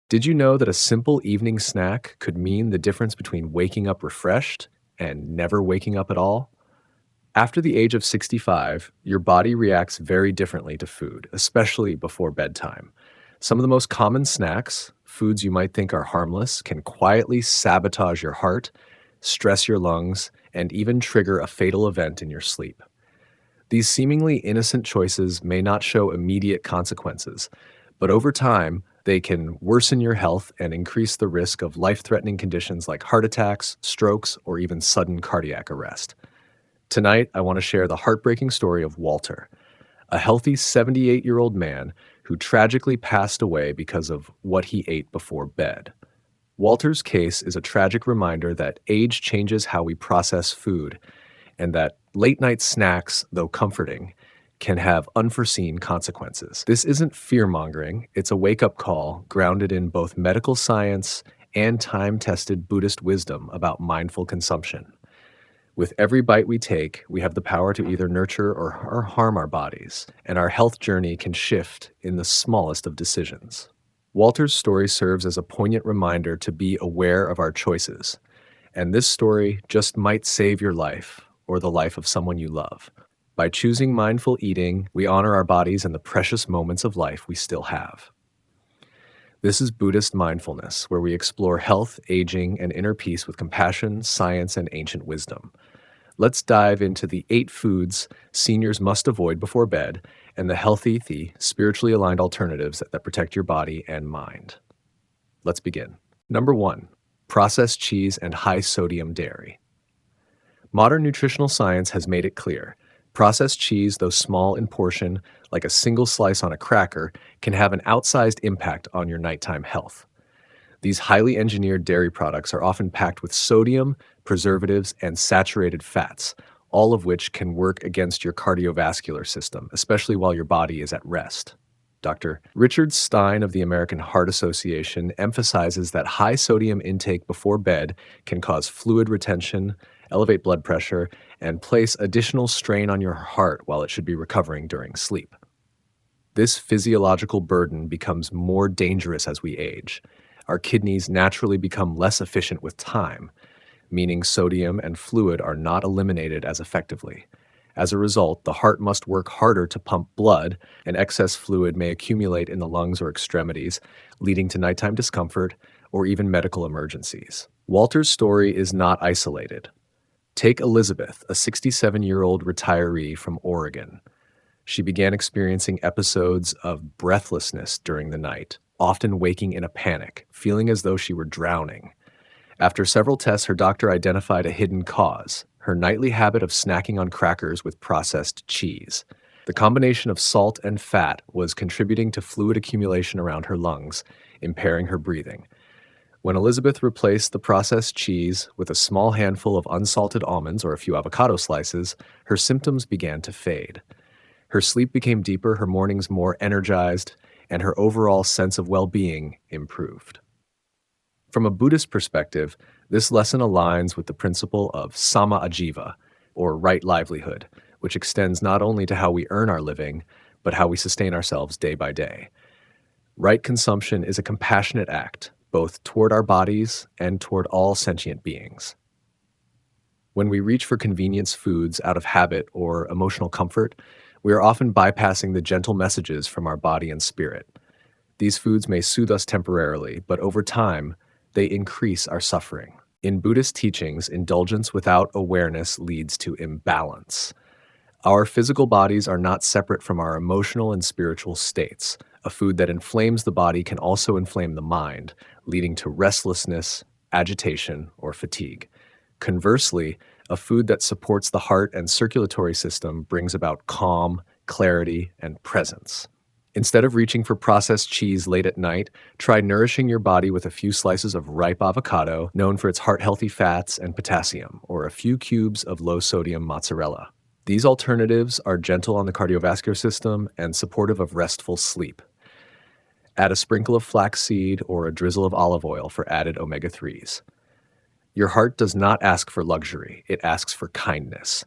Did you know that a simple evening snack could mean the difference between waking up refreshed and never waking up at all? After the age of 65, your body reacts very differently to food, especially before bedtime. Some of the most common snacks, foods you might think are harmless, can quietly sabotage your heart, stress your lungs, and even trigger a fatal event in your sleep. These seemingly innocent choices may not show immediate consequences, but over time, they can worsen your health and increase the risk of life threatening conditions like heart attacks, strokes, or even sudden cardiac arrest. Tonight, I want to share the heartbreaking story of Walter, a healthy 78-year-old man who tragically passed away because of what he ate before bed. Walter's case is a tragic reminder that age changes how we process food, and that late night snacks, though comforting, can have unforeseen consequences. This isn't fear mongering, it's a wake up call grounded in both medical science and time tested Buddhist wisdom about mindful consumption. With every bite we take, we have the power to either nurture or harm our bodies, and our health journey can shift in the smallest of decisions. Walter's story serves as a poignant reminder to be aware of our choices, and this story just might save your life or the life of someone you love. By choosing mindful eating, we honor our bodies and the precious moments of life we still have. This is Buddhist Mindfulness, where we explore health, aging, and inner peace with compassion, science, and ancient wisdom. Let's dive into the 8 foods seniors must avoid before bed and the healthy, spiritually aligned alternatives that protect your body and mind. Let's begin. Number 1, processed cheese and high-sodium dairy. Modern nutritional science has made it clear. Processed cheese, though small in portion, like a single slice on a cracker, can have an outsized impact on your nighttime health. These highly engineered dairy products are often packed with sodium, preservatives, and saturated fats, all of which can work against your cardiovascular system, especially while your body is at rest. Dr. Richard Stein of the American Heart Association emphasizes that high sodium intake before bed can cause fluid retention, elevate blood pressure, and place additional strain on your heart while it should be recovering during sleep. This physiological burden becomes more dangerous as we age. Our kidneys naturally become less efficient with time, meaning sodium and fluid are not eliminated as effectively. As a result, the heart must work harder to pump blood, and excess fluid may accumulate in the lungs or extremities, leading to nighttime discomfort or even medical emergencies. Walter's story is not isolated. Take Elizabeth, a 67-year-old retiree from Oregon. She began experiencing episodes of breathlessness during the night, often waking in a panic, feeling as though she were drowning. After several tests, her doctor identified a hidden cause: her nightly habit of snacking on crackers with processed cheese. The combination of salt and fat was contributing to fluid accumulation around her lungs, impairing her breathing. When Elizabeth replaced the processed cheese with a small handful of unsalted almonds or a few avocado slices, her symptoms began to fade. Her sleep became deeper, her mornings more energized, and her overall sense of well-being improved. From a Buddhist perspective, this lesson aligns with the principle of sama ajiva, or right livelihood, which extends not only to how we earn our living, but how we sustain ourselves day by day. Right consumption is a compassionate act, both toward our bodies and toward all sentient beings. When we reach for convenience foods out of habit or emotional comfort, we are often bypassing the gentle messages from our body and spirit. These foods may soothe us temporarily, but over time, they increase our suffering. In Buddhist teachings, indulgence without awareness leads to imbalance. Our physical bodies are not separate from our emotional and spiritual states. A food that inflames the body can also inflame the mind, leading to restlessness, agitation, or fatigue. Conversely, a food that supports the heart and circulatory system brings about calm, clarity, and presence. Instead of reaching for processed cheese late at night, try nourishing your body with a few slices of ripe avocado, known for its heart-healthy fats and potassium, or a few cubes of low-sodium mozzarella. These alternatives are gentle on the cardiovascular system and supportive of restful sleep. Add a sprinkle of flaxseed or a drizzle of olive oil for added omega-3s. Your heart does not ask for luxury, it asks for kindness.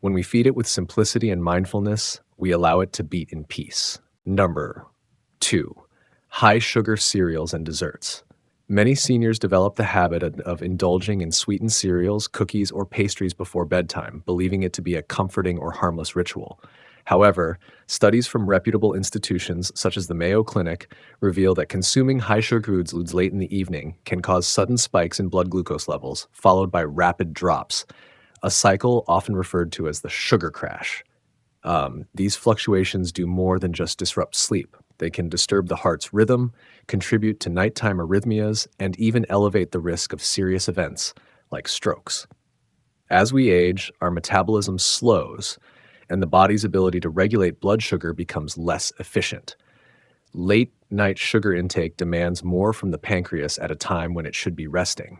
When we feed it with simplicity and mindfulness, we allow it to beat in peace. Number 2, High sugar cereals and desserts. Many seniors develop the habit of indulging in sweetened cereals, cookies, or pastries before bedtime, believing it to be a comforting or harmless ritual. However, studies from reputable institutions such as the Mayo Clinic reveal that consuming high sugar foods late in the evening can cause sudden spikes in blood glucose levels, followed by rapid drops, a cycle often referred to as the sugar crash. These fluctuations do more than just disrupt sleep. They can disturb the heart's rhythm, contribute to nighttime arrhythmias, and even elevate the risk of serious events like strokes. As we age, our metabolism slows, and the body's ability to regulate blood sugar becomes less efficient. Late night sugar intake demands more from the pancreas at a time when it should be resting.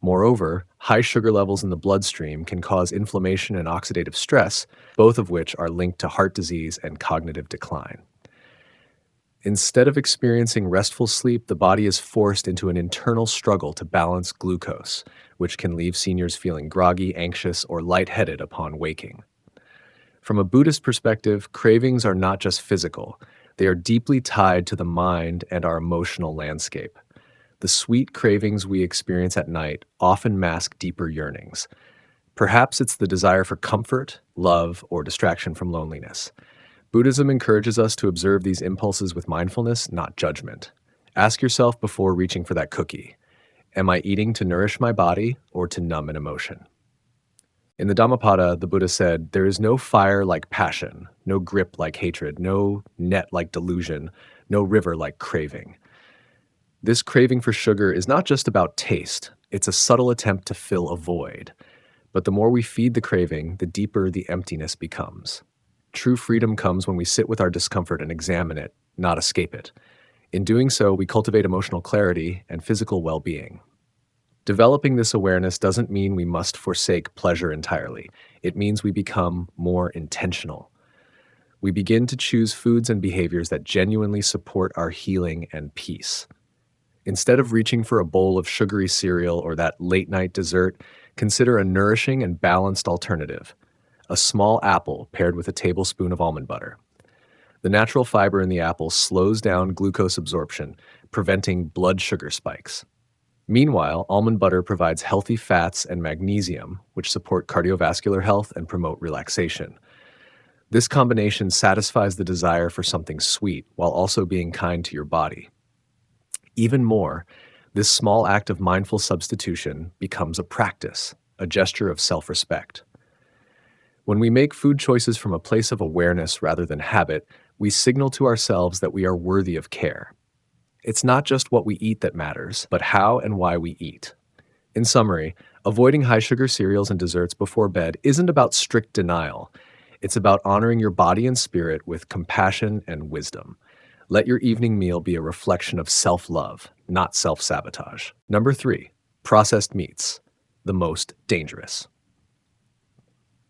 Moreover, high sugar levels in the bloodstream can cause inflammation and oxidative stress, both of which are linked to heart disease and cognitive decline. Instead of experiencing restful sleep, the body is forced into an internal struggle to balance glucose, which can leave seniors feeling groggy, anxious, or lightheaded upon waking. From a Buddhist perspective, cravings are not just physical, they are deeply tied to the mind and our emotional landscape. The sweet cravings we experience at night often mask deeper yearnings. Perhaps it's the desire for comfort, love, or distraction from loneliness. Buddhism encourages us to observe these impulses with mindfulness, not judgment. Ask yourself before reaching for that cookie, am I eating to nourish my body or to numb an emotion? In the Dhammapada, the Buddha said, there is no fire like passion, no grip like hatred, no net like delusion, no river like craving. This craving for sugar is not just about taste, it's a subtle attempt to fill a void. But the more we feed the craving, the deeper the emptiness becomes. True freedom comes when we sit with our discomfort and examine it, not escape it. In doing so, we cultivate emotional clarity and physical well-being. Developing this awareness doesn't mean we must forsake pleasure entirely. It means we become more intentional. We begin to choose foods and behaviors that genuinely support our healing and peace. Instead of reaching for a bowl of sugary cereal or that late-night dessert, consider a nourishing and balanced alternative: a small apple paired with a tablespoon of almond butter. The natural fiber in the apple slows down glucose absorption, preventing blood sugar spikes. Meanwhile, almond butter provides healthy fats and magnesium, which support cardiovascular health and promote relaxation. This combination satisfies the desire for something sweet while also being kind to your body. Even more, this small act of mindful substitution becomes a practice, a gesture of self-respect. When we make food choices from a place of awareness rather than habit, we signal to ourselves that we are worthy of care. It's not just what we eat that matters, but how and why we eat. In summary, avoiding high-sugar cereals and desserts before bed isn't about strict denial. It's about honoring your body and spirit with compassion and wisdom. Let your evening meal be a reflection of self-love, not self-sabotage. Number 3, processed meats, the most dangerous.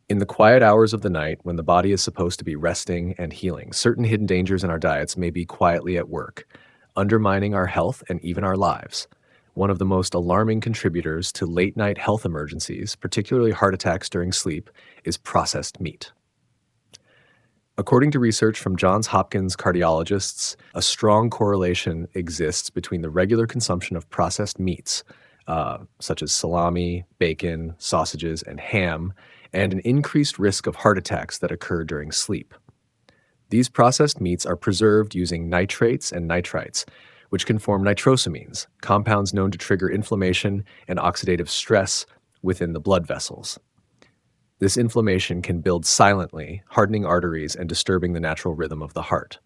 In the quiet hours of the night, when the body is supposed to be resting and healing, certain hidden dangers in our diets may be quietly at work, undermining our health and even our lives. One of the most alarming contributors to late-night health emergencies, particularly heart attacks during sleep, is processed meat. According to research from Johns Hopkins cardiologists, a strong correlation exists between the regular consumption of processed meats, such as salami, bacon, sausages, and ham, and an increased risk of heart attacks that occur during sleep. These processed meats are preserved using nitrates and nitrites, which can form nitrosamines, compounds known to trigger inflammation and oxidative stress within the blood vessels. This inflammation can build silently, hardening arteries and disturbing the natural rhythm of the heart.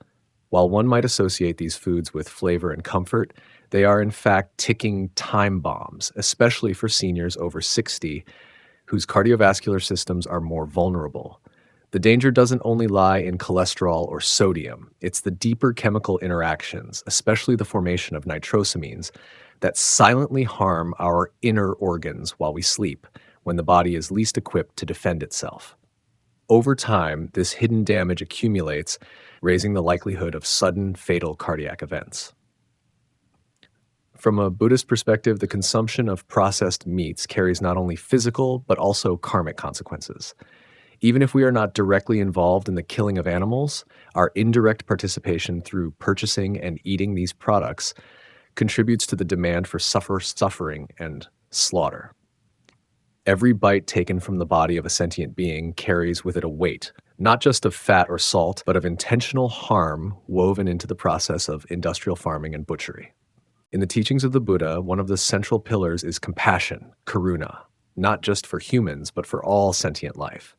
While one might associate these foods with flavor and comfort, they are in fact ticking time bombs, especially for seniors over 60 whose cardiovascular systems are more vulnerable. The danger doesn't only lie in cholesterol or sodium, it's the deeper chemical interactions, especially the formation of nitrosamines, that silently harm our inner organs while we sleep, when the body is least equipped to defend itself. Over time, this hidden damage accumulates, raising the likelihood of sudden, fatal cardiac events. From a Buddhist perspective, the consumption of processed meats carries not only physical, but also karmic consequences. Even if we are not directly involved in the killing of animals, our indirect participation through purchasing and eating these products contributes to the demand for suffering and slaughter. Every bite taken from the body of a sentient being carries with it a weight, not just of fat or salt, but of intentional harm woven into the process of industrial farming and butchery. In the teachings of the Buddha, one of the central pillars is compassion, karuna, not just for humans, but for all sentient life.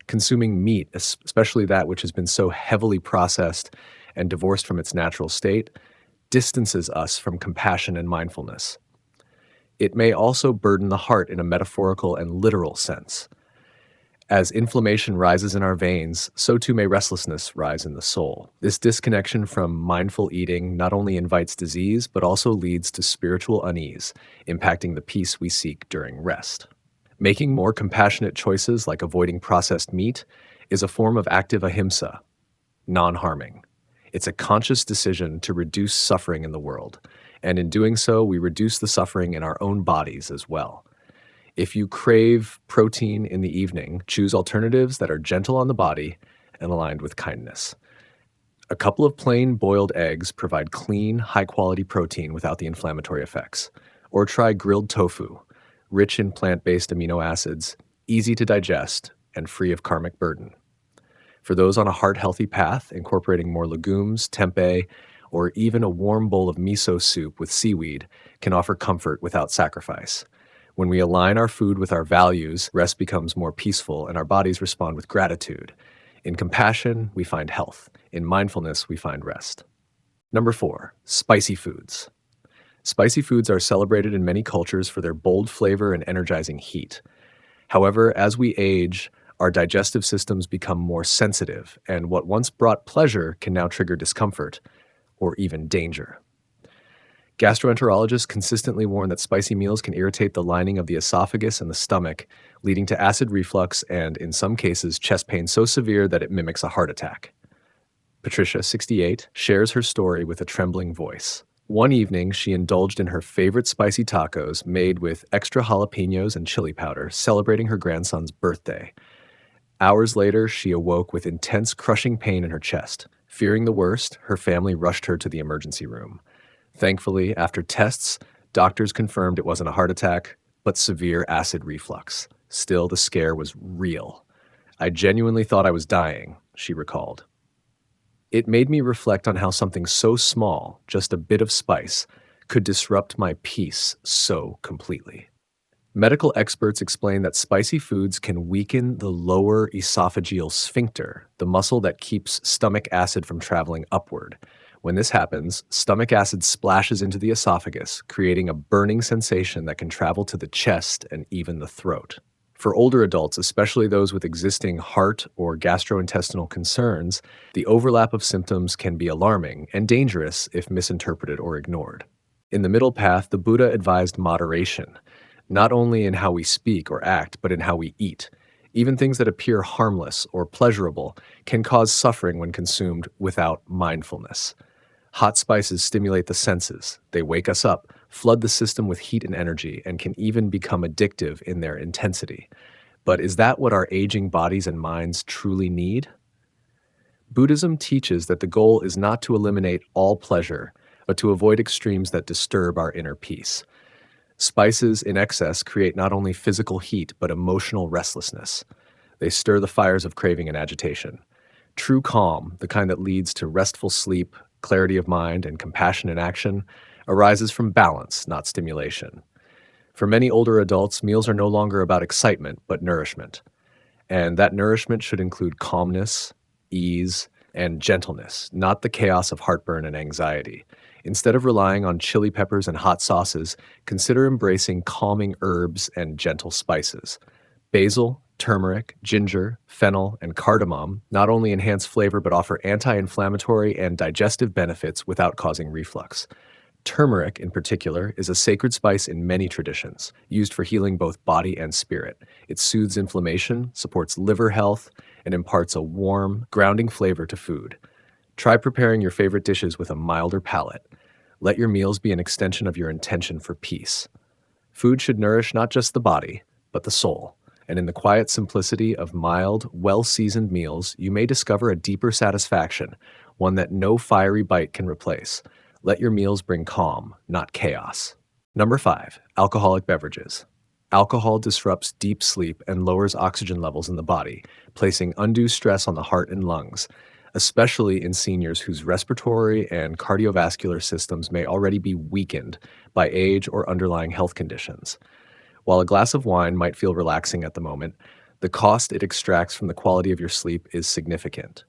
Consuming meat, especially that which has been so heavily processed and divorced from its natural state, distances us from compassion and mindfulness. It may also burden the heart in a metaphorical and literal sense. As inflammation rises in our veins, so too may restlessness rise in the soul. This disconnection from mindful eating not only invites disease, but also leads to spiritual unease, impacting the peace we seek during rest. Making more compassionate choices, like avoiding processed meat, is a form of active ahimsa, non-harming. It's a conscious decision to reduce suffering in the world, and in doing so, we reduce the suffering in our own bodies as well. If you crave protein in the evening, choose alternatives that are gentle on the body and aligned with kindness. A couple of plain boiled eggs provide clean, high-quality protein without the inflammatory effects. Or try grilled tofu, rich in plant-based amino acids, easy to digest, and free of karmic burden. For those on a heart-healthy path, incorporating more legumes, tempeh, or even a warm bowl of miso soup with seaweed can offer comfort without sacrifice. When we align our food with our values, rest becomes more peaceful and our bodies respond with gratitude. In compassion, we find health. In mindfulness, we find rest. Number 4, spicy foods. Spicy foods are celebrated in many cultures for their bold flavor and energizing heat. However, as we age, our digestive systems become more sensitive, and what once brought pleasure can now trigger discomfort or even danger. Gastroenterologists consistently warn that spicy meals can irritate the lining of the esophagus and the stomach, leading to acid reflux and, in some cases, chest pain so severe that it mimics a heart attack. Patricia, 68, shares her story with a trembling voice. One evening, she indulged in her favorite spicy tacos made with extra jalapenos and chili powder, celebrating her grandson's birthday. Hours later, she awoke with intense crushing pain in her chest. Fearing the worst, her family rushed her to the emergency room. Thankfully, after tests, doctors confirmed it wasn't a heart attack, but severe acid reflux. Still, the scare was real. I genuinely thought I was dying, she recalled. It made me reflect on how something so small, just a bit of spice, could disrupt my peace so completely. Medical experts explain that spicy foods can weaken the lower esophageal sphincter, the muscle that keeps stomach acid from traveling upward. When this happens, stomach acid splashes into the esophagus, creating a burning sensation that can travel to the chest and even the throat. For older adults, especially those with existing heart or gastrointestinal concerns, the overlap of symptoms can be alarming and dangerous if misinterpreted or ignored. In the middle path, the Buddha advised moderation, not only in how we speak or act, but in how we eat. Even things that appear harmless or pleasurable can cause suffering when consumed without mindfulness. Hot spices stimulate the senses. They wake us up, flood the system with heat and energy, and can even become addictive in their intensity. But is that what our aging bodies and minds truly need? Buddhism teaches that the goal is not to eliminate all pleasure, but to avoid extremes that disturb our inner peace. Spices in excess create not only physical heat, but emotional restlessness. They stir the fires of craving and agitation. True calm, the kind that leads to restful sleep, clarity of mind, and compassion in action, arises from balance, not stimulation. For many older adults, meals are no longer about excitement, but nourishment. And that nourishment should include calmness, ease, and gentleness, not the chaos of heartburn and anxiety. Instead of relying on chili peppers and hot sauces, consider embracing calming herbs and gentle spices. Basil, turmeric, ginger, fennel, and cardamom not only enhance flavor but offer anti-inflammatory and digestive benefits without causing reflux. Turmeric, in particular, is a sacred spice in many traditions, used for healing both body and spirit. It soothes inflammation, supports liver health, and imparts a warm, grounding flavor to food. Try preparing your favorite dishes with a milder palate. Let your meals be an extension of your intention for peace. Food should nourish not just the body, but the soul. And in the quiet simplicity of mild, well seasoned meals, you may discover a deeper satisfaction, one that no fiery bite can replace. Let your meals bring calm, not chaos. Number 5, alcoholic beverages. Alcohol disrupts deep sleep and lowers oxygen levels in the body, placing undue stress on the heart and lungs, especially in seniors whose respiratory and cardiovascular systems may already be weakened by age or underlying health conditions. While a glass of wine might feel relaxing at the moment, the cost it extracts from the quality of your sleep is significant.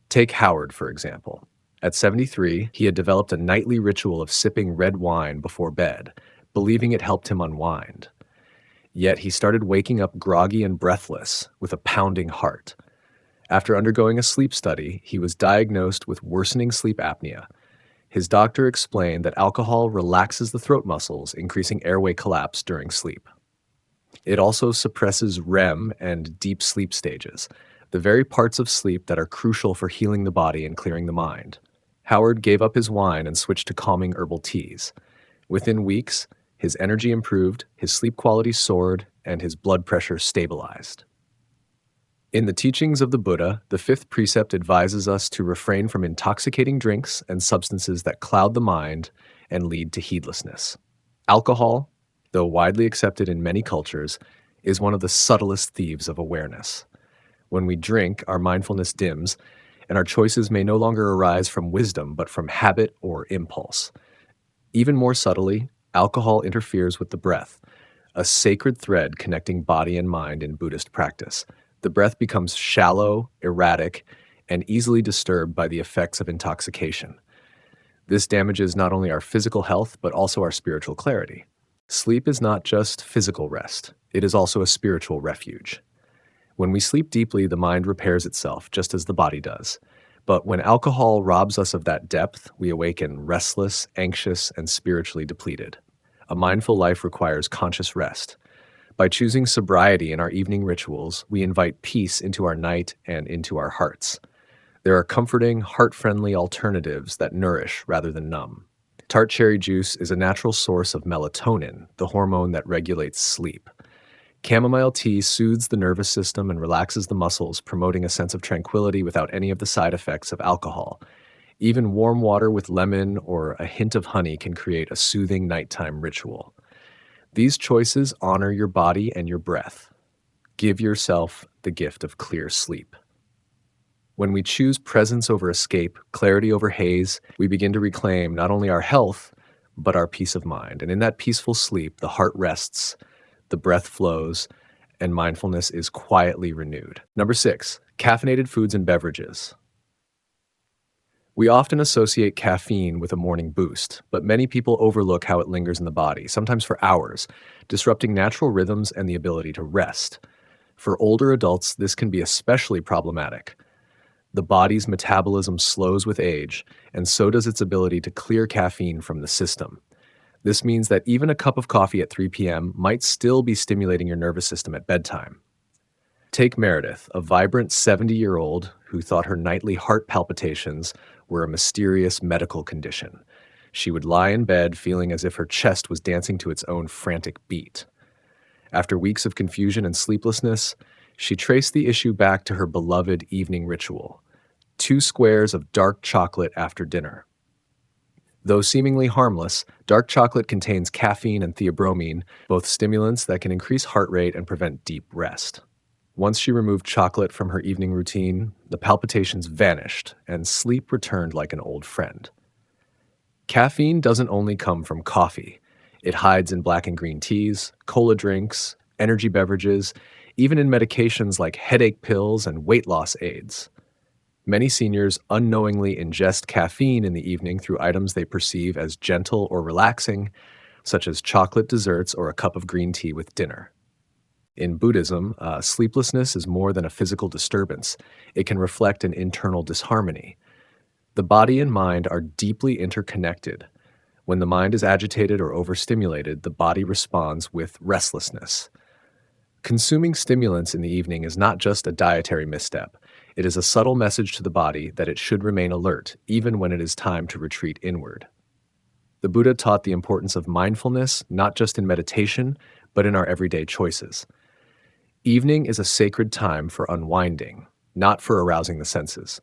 Take Howard, for example. At 73, he had developed a nightly ritual of sipping red wine before bed, believing it helped him unwind. Yet he started waking up groggy and breathless, with a pounding heart. After undergoing a sleep study, he was diagnosed with worsening sleep apnea. His doctor explained that alcohol relaxes the throat muscles, increasing airway collapse during sleep. It also suppresses REM and deep sleep stages, the very parts of sleep that are crucial for healing the body and clearing the mind. Howard gave up his wine and switched to calming herbal teas. Within weeks, his energy improved, his sleep quality soared, and his blood pressure stabilized. In the teachings of the Buddha, the fifth precept advises us to refrain from intoxicating drinks and substances that cloud the mind and lead to heedlessness. Alcohol, though widely accepted in many cultures, is one of the subtlest thieves of awareness. When we drink, our mindfulness dims, and our choices may no longer arise from wisdom but from habit or impulse. Even more subtly, alcohol interferes with the breath, a sacred thread connecting body and mind in Buddhist practice. The breath becomes shallow, erratic, and easily disturbed by the effects of intoxication. This damages not only our physical health, but also our spiritual clarity. Sleep is not just physical rest, it is also a spiritual refuge. When we sleep deeply, the mind repairs itself, just as the body does. But when alcohol robs us of that depth, we awaken restless, anxious, and spiritually depleted. A mindful life requires conscious rest. By choosing sobriety in our evening rituals, we invite peace into our night and into our hearts. There are comforting, heart-friendly alternatives that nourish rather than numb. Tart cherry juice is a natural source of melatonin, the hormone that regulates sleep. Chamomile tea soothes the nervous system and relaxes the muscles, promoting a sense of tranquility without any of the side effects of alcohol. Even warm water with lemon or a hint of honey can create a soothing nighttime ritual. These choices honor your body and your breath. Give yourself the gift of clear sleep. When we choose presence over escape, clarity over haze, we begin to reclaim not only our health, but our peace of mind. And in that peaceful sleep, the heart rests, the breath flows, and mindfulness is quietly renewed. Number 6, caffeinated foods and beverages. We often associate caffeine with a morning boost, but many people overlook how it lingers in the body, sometimes for hours, disrupting natural rhythms and the ability to rest. For older adults, this can be especially problematic. The body's metabolism slows with age, and so does its ability to clear caffeine from the system. This means that even a cup of coffee at 3 p.m. might still be stimulating your nervous system at bedtime. Take Meredith, a vibrant 70-year-old who thought her nightly heart palpitations were a mysterious medical condition. She would lie in bed feeling as if her chest was dancing to its own frantic beat. After weeks of confusion and sleeplessness, she traced the issue back to her beloved evening ritual: 2 squares of dark chocolate after dinner. Though seemingly harmless, dark chocolate contains caffeine and theobromine, both stimulants that can increase heart rate and prevent deep rest. Once she removed chocolate from her evening routine, the palpitations vanished and sleep returned like an old friend. Caffeine doesn't only come from coffee. It hides in black and green teas, cola drinks, energy beverages, even in medications like headache pills and weight loss aids. Many seniors unknowingly ingest caffeine in the evening through items they perceive as gentle or relaxing, such as chocolate desserts or a cup of green tea with dinner. In Buddhism, sleeplessness is more than a physical disturbance. It can reflect an internal disharmony. The body and mind are deeply interconnected. When the mind is agitated or overstimulated, the body responds with restlessness. Consuming stimulants in the evening is not just a dietary misstep. It is a subtle message to the body that it should remain alert, even when it is time to retreat inward. The Buddha taught the importance of mindfulness, not just in meditation, but in our everyday choices. Evening is a sacred time for unwinding, not for arousing the senses.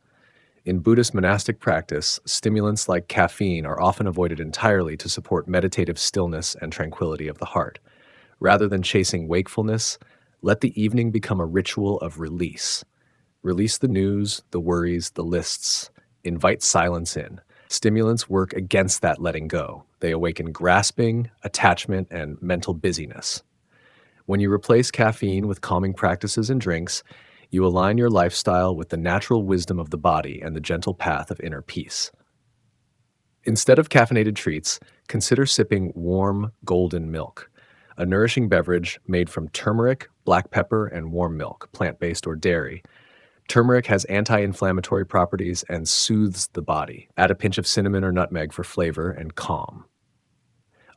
In Buddhist monastic practice, stimulants like caffeine are often avoided entirely to support meditative stillness and tranquility of the heart. Rather than chasing wakefulness, let the evening become a ritual of release. Release the news, the worries, the lists. Invite silence in. Stimulants work against that letting go. They awaken grasping, attachment, and mental busyness. When you replace caffeine with calming practices and drinks, you align your lifestyle with the natural wisdom of the body and the gentle path of inner peace. Instead of caffeinated treats, consider sipping warm, golden milk, a nourishing beverage made from turmeric, black pepper, and warm milk, plant-based or dairy. Turmeric has anti-inflammatory properties and soothes the body. Add a pinch of cinnamon or nutmeg for flavor and calm.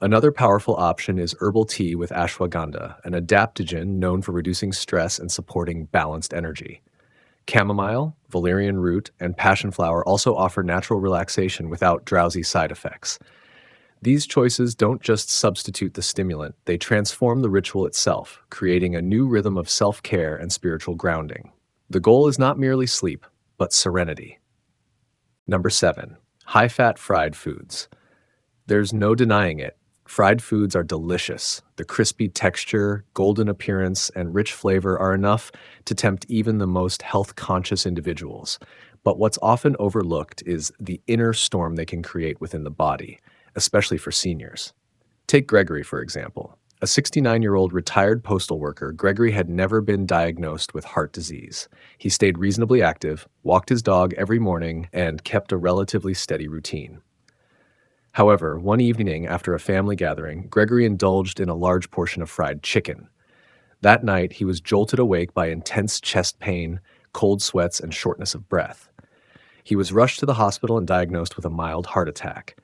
Another powerful option is herbal tea with ashwagandha, an adaptogen known for reducing stress and supporting balanced energy. Chamomile, valerian root, and passion flower also offer natural relaxation without drowsy side effects. These choices don't just substitute the stimulant, they transform the ritual itself, creating a new rhythm of self-care and spiritual grounding. The goal is not merely sleep, but serenity. Number 7. High-fat fried foods. There's no denying it. Fried foods are delicious. The crispy texture, golden appearance, and rich flavor are enough to tempt even the most health-conscious individuals. But what's often overlooked is the inner storm they can create within the body, especially for seniors. Take Gregory, for example. A 69-year-old retired postal worker, Gregory had never been diagnosed with heart disease. He stayed reasonably active, walked his dog every morning, and kept a relatively steady routine. However, one evening after a family gathering, Gregory indulged in a large portion of fried chicken. That night, he was jolted awake by intense chest pain, cold sweats, and shortness of breath. He was rushed to the hospital and diagnosed with a mild heart attack.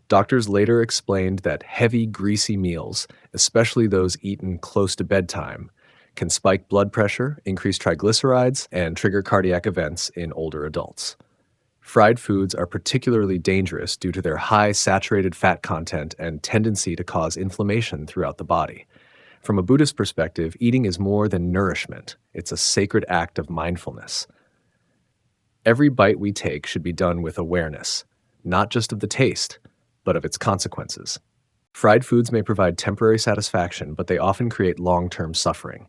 Doctors later explained that heavy, greasy meals, especially those eaten close to bedtime, can spike blood pressure, increase triglycerides, and trigger cardiac events in older adults. Fried foods are particularly dangerous due to their high saturated fat content and tendency to cause inflammation throughout the body. From a Buddhist perspective, eating is more than nourishment. It's a sacred act of mindfulness. Every bite we take should be done with awareness, not just of the taste, but of its consequences. Fried foods may provide temporary satisfaction, but they often create long-term suffering.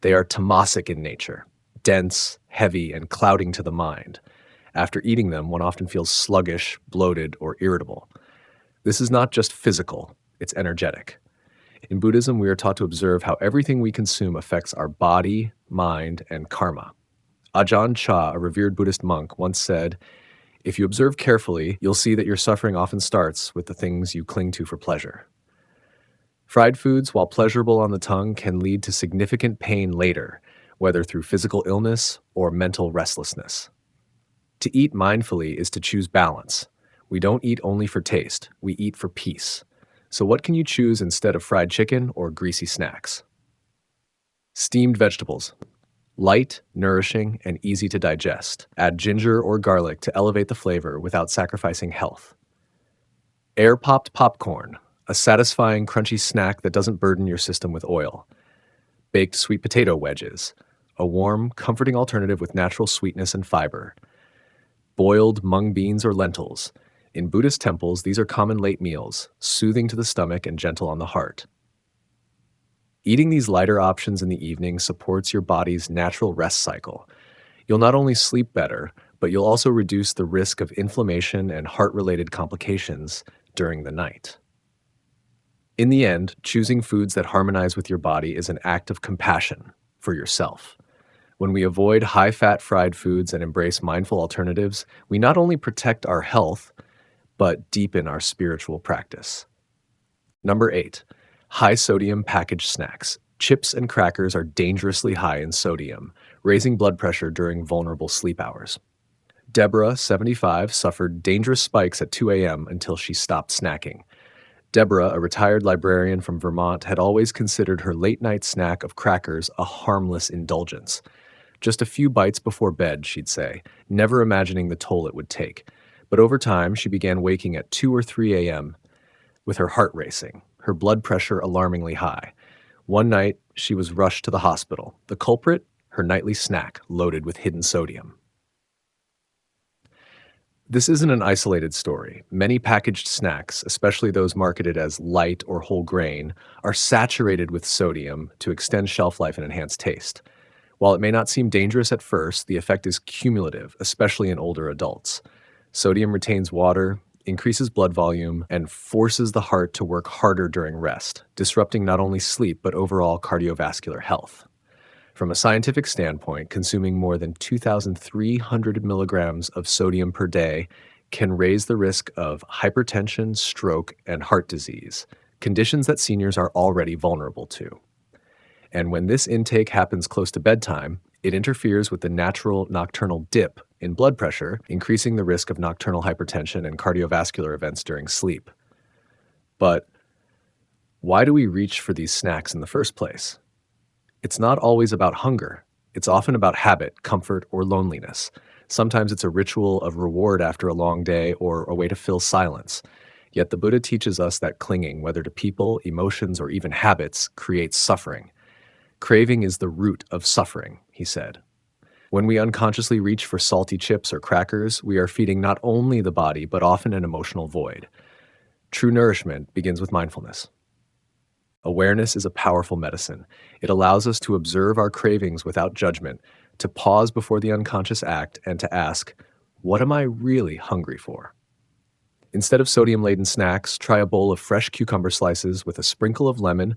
They are tamasic in nature, dense, heavy, and clouding to the mind. After eating them, one often feels sluggish, bloated, or irritable. This is not just physical, it's energetic. In Buddhism, we are taught to observe how everything we consume affects our body, mind, and karma. Ajahn Chah, a revered Buddhist monk, once said, "If you observe carefully, you'll see that your suffering often starts with the things you cling to for pleasure." Fried foods, while pleasurable on the tongue, can lead to significant pain later, whether through physical illness or mental restlessness. To eat mindfully is to choose balance. We don't eat only for taste, we eat for peace. So what can you choose instead of fried chicken or greasy snacks? Steamed vegetables. Light, nourishing, and easy to digest. Add ginger or garlic to elevate the flavor without sacrificing health. Air-popped popcorn, a satisfying, crunchy snack that doesn't burden your system with oil. Baked sweet potato wedges, a warm, comforting alternative with natural sweetness and fiber. Boiled mung beans or lentils. In Buddhist temples, these are common late meals, soothing to the stomach and gentle on the heart. Eating these lighter options in the evening supports your body's natural rest cycle. You'll not only sleep better, but you'll also reduce the risk of inflammation and heart-related complications during the night. In the end, choosing foods that harmonize with your body is an act of compassion for yourself. When we avoid high-fat fried foods and embrace mindful alternatives, we not only protect our health, but deepen our spiritual practice. Number 8, high-sodium packaged snacks. Chips and crackers are dangerously high in sodium, raising blood pressure during vulnerable sleep hours. Deborah, 75, suffered dangerous spikes at 2 a.m. until she stopped snacking. Deborah, a retired librarian from Vermont, had always considered her late-night snack of crackers a harmless indulgence. Just a few bites before bed, she'd say, never imagining the toll it would take. But over time, she began waking at 2 or 3 a.m. with her heart racing, her blood pressure alarmingly high. One night, she was rushed to the hospital. The culprit? Her nightly snack loaded with hidden sodium. This isn't an isolated story. Many packaged snacks, especially those marketed as light or whole grain, are saturated with sodium to extend shelf life and enhance taste. While it may not seem dangerous at first, the effect is cumulative, especially in older adults. Sodium retains water, increases blood volume, and forces the heart to work harder during rest, disrupting not only sleep but overall cardiovascular health. From a scientific standpoint, consuming more than 2,300 milligrams of sodium per day can raise the risk of hypertension, stroke, and heart disease, conditions that seniors are already vulnerable to. And when this intake happens close to bedtime, it interferes with the natural nocturnal dip in blood pressure, increasing the risk of nocturnal hypertension and cardiovascular events during sleep. But why do we reach for these snacks in the first place? It's not always about hunger. It's often about habit, comfort, or loneliness. Sometimes it's a ritual of reward after a long day or a way to fill silence. Yet the Buddha teaches us that clinging, whether to people, emotions, or even habits, creates suffering. Craving is the root of suffering, he said. When we unconsciously reach for salty chips or crackers, we are feeding not only the body, but often an emotional void. True nourishment begins with mindfulness. Awareness is a powerful medicine. It allows us to observe our cravings without judgment, to pause before the unconscious act, and to ask, what am I really hungry for? Instead of sodium-laden snacks, try a bowl of fresh cucumber slices with a sprinkle of lemon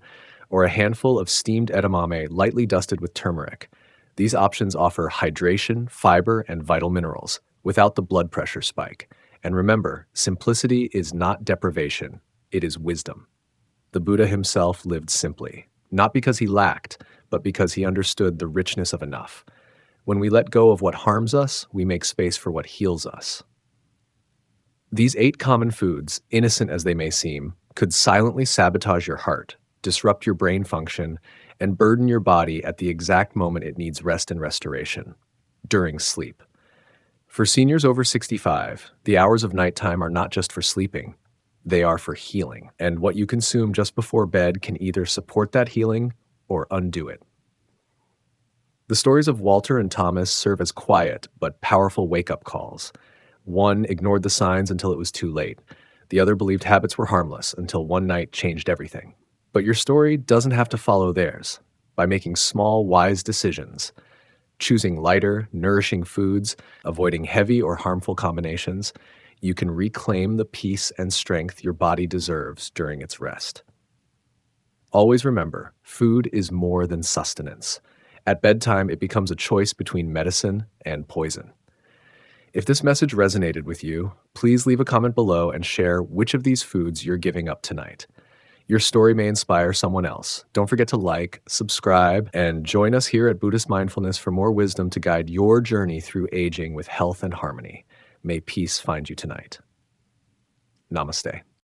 or a handful of steamed edamame lightly dusted with turmeric. These options offer hydration, fiber, and vital minerals without the blood pressure spike. And remember, simplicity is not deprivation, it is wisdom. The Buddha himself lived simply, not because he lacked, but because he understood the richness of enough. When we let go of what harms us, we make space for what heals us. These 8 common foods, innocent as they may seem, could silently sabotage your heart, disrupt your brain function, and burden your body at the exact moment it needs rest and restoration, during sleep. For seniors over 65, the hours of nighttime are not just for sleeping. They are for healing, and what you consume just before bed can either support that healing or undo it. The stories of Walter and Thomas serve as quiet but powerful wake-up calls. One ignored the signs until it was too late. The other believed habits were harmless until one night changed everything. But your story doesn't have to follow theirs. By making small, wise decisions, choosing lighter, nourishing foods, avoiding heavy or harmful combinations, you can reclaim the peace and strength your body deserves during its rest. Always remember, food is more than sustenance. At bedtime, it becomes a choice between medicine and poison. If this message resonated with you, please leave a comment below and share which of these foods you're giving up tonight. Your story may inspire someone else. Don't forget to like, subscribe, and join us here at Buddhist Mindfulness for more wisdom to guide your journey through aging with health and harmony. May peace find you tonight. Namaste.